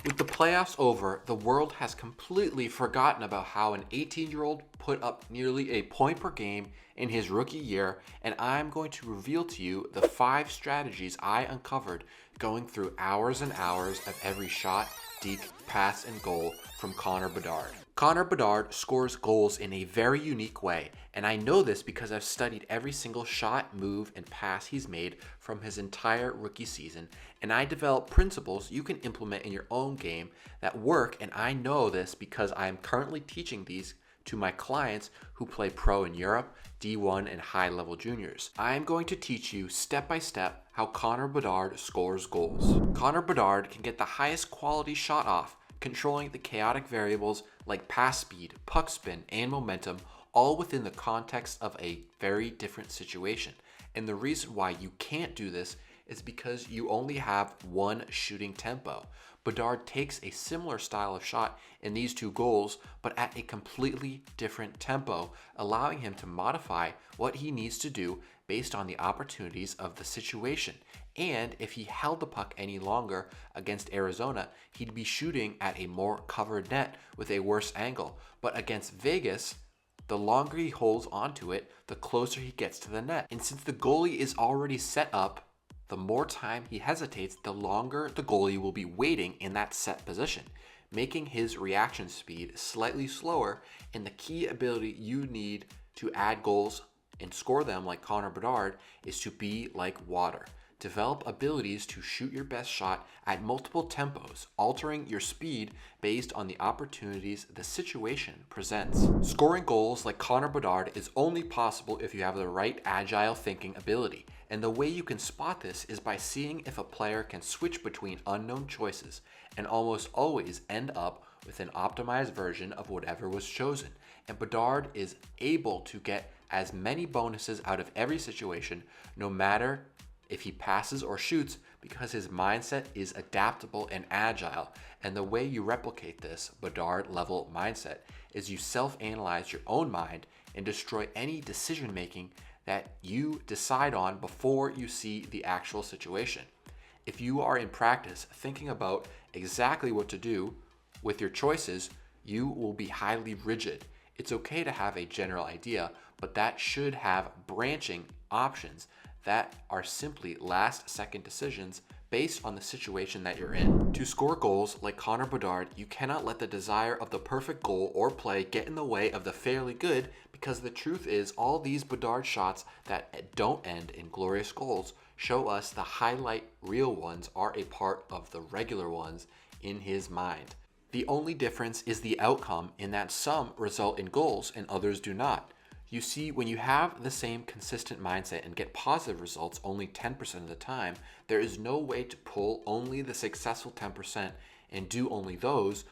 With the playoffs over, the world has completely forgotten about how an 18-year-old put up nearly a point per game in his rookie year, and I'm going to reveal to you the 5 strategies I uncovered going through hours and hours of every shot, deke, pass, and goal from Connor Bedard. Connor Bedard scores goals in a very unique way, and I know this because I've studied every single shot, move, and pass he's made from his entire rookie season, and I developed principles you can implement in your own game that work, and I know this because I am currently teaching these to my clients who play pro in Europe, D1, and high-level juniors. I am going to teach you step by step how Connor Bedard scores goals. Connor Bedard can get the highest quality shot off, controlling the chaotic variables like pass speed, puck spin, and momentum, all within the context of a very different situation. And the reason why you can't do this is because you only have one shooting tempo. Bedard takes a similar style of shot in these 2 goals, but at a completely different tempo, allowing him to modify what he needs to do based on the opportunities of the situation. And if he held the puck any longer against Arizona, he'd be shooting at a more covered net with a worse angle. But against Vegas, the longer he holds onto it, the closer he gets to the net. And since the goalie is already set up, the more time he hesitates, the longer the goalie will be waiting in that set position, making his reaction speed slightly slower. And the key ability you need to add goals and score them like Connor Bedard is to be like water. Develop abilities to shoot your best shot at multiple tempos, altering your speed based on the opportunities the situation presents. Scoring goals like Connor Bedard is only possible if you have the right agile thinking ability, and the way you can spot this is by seeing if a player can switch between unknown choices and almost always end up with an optimized version of whatever was chosen. And Bedard is able to get as many bonuses out of every situation, no matter if he passes or shoots, because his mindset is adaptable and agile. And the way you replicate this Bedard level mindset is you self-analyze your own mind and destroy any decision making that you decide on before you see the actual situation. If you are in practice thinking about exactly what to do with your choices, you will be highly rigid. It's okay to have a general idea, but that should have branching options that are simply last-second decisions based on the situation that you're in. To score goals like Connor Bedard, you cannot let the desire of the perfect goal or play get in the way of the fairly good, because the truth is all these Bedard shots that don't end in glorious goals show us the highlight real ones are a part of the regular ones in his mind. The only difference is the outcome, in that some result in goals and others do not. You see, when you have the same consistent mindset and get positive results only 10% of the time, there is no way to pull only the successful 10% and do only those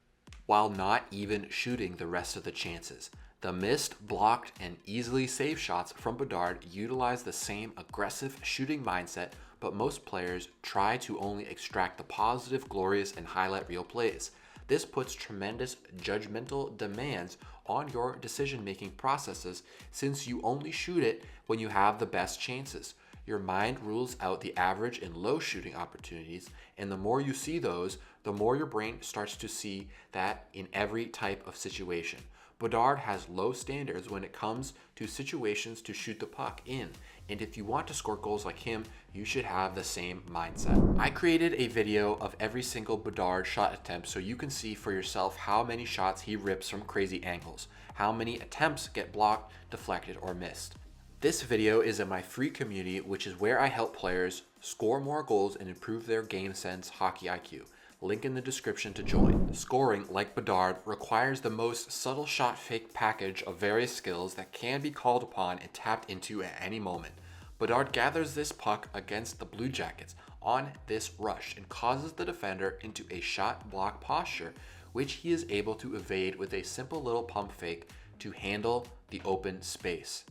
while not even shooting the rest of the chances. The missed, blocked, and easily saved shots from Bedard utilize the same aggressive shooting mindset, but most players try to only extract the positive, glorious, and highlight reel plays. This puts tremendous judgmental demands on your decision-making processes, since you only shoot it when you have the best chances. Your mind rules out the average and low shooting opportunities, and the more you see those, the more your brain starts to see that in every type of situation. Bedard has low standards when it comes to situations to shoot the puck in, and if you want to score goals like him, you should have the same mindset. I created a video of every single Bedard shot attempt so you can see for yourself how many shots he rips from crazy angles, how many attempts get blocked, deflected, or missed. This video is in my free community, which is where I help players score more goals and improve their game sense hockey IQ. Link in the description to join. Scoring like Bedard requires the most subtle shot fake package of various skills that can be called upon and tapped into at any moment. Bedard gathers this puck against the Blue Jackets on this rush and causes the defender into a shot block posture, which he is able to evade with a simple little pump fake to handle the open space.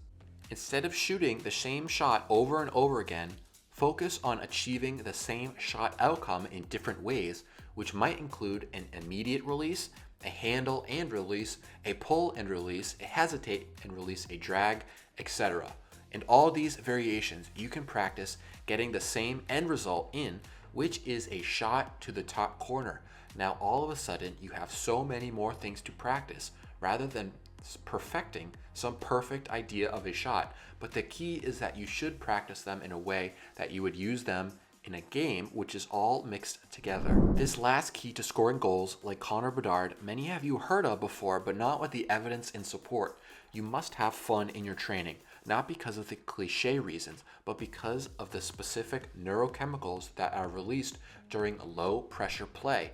Instead of shooting the same shot over and over again, focus on achieving the same shot outcome in different ways, which might include an immediate release, a handle and release, a pull and release, a hesitate and release, a drag, etc. And all these variations you can practice getting the same end result in which is a shot to the top corner. Now, all of a sudden, you have so many more things to practice rather than perfecting some perfect idea of a shot. But the key is that you should practice them in a way that you would use them in a game, which is all mixed together. This last key to scoring goals, like Connor Bedard, many have you heard of before, but not with the evidence in support. You must have fun in your training, not because of the cliche reasons, but because of the specific neurochemicals that are released during low pressure play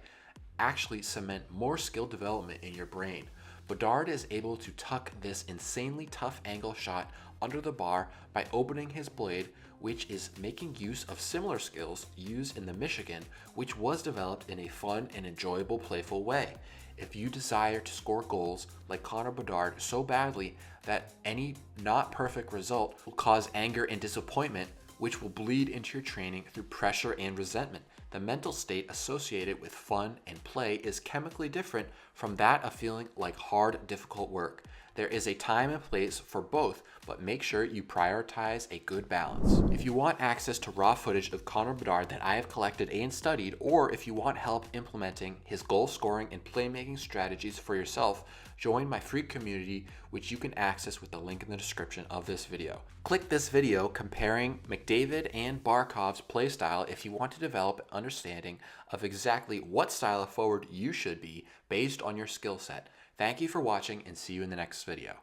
actually cement more skill development in your brain. Bedard is able to tuck this insanely tough angle shot under the bar by opening his blade, which is making use of similar skills used in the Michigan, which was developed in a fun and enjoyable playful way. If you desire to score goals like Connor Bedard so badly that any not perfect result will cause anger and disappointment, which will bleed into your training through pressure and resentment. The mental state associated with fun and play is chemically different from that of feeling like hard, difficult work. There is a time and place for both, but make sure you prioritize a good balance. If you want access to raw footage of Connor Bedard that I have collected and studied, or if you want help implementing his goal scoring and playmaking strategies for yourself, join my free community, which you can access with the link in the description of this video. Click this video comparing McDavid and Barkov's play style if you want to develop an understanding of exactly what style of forward you should be based on your skill set. Thank you for watching and see you in the next video.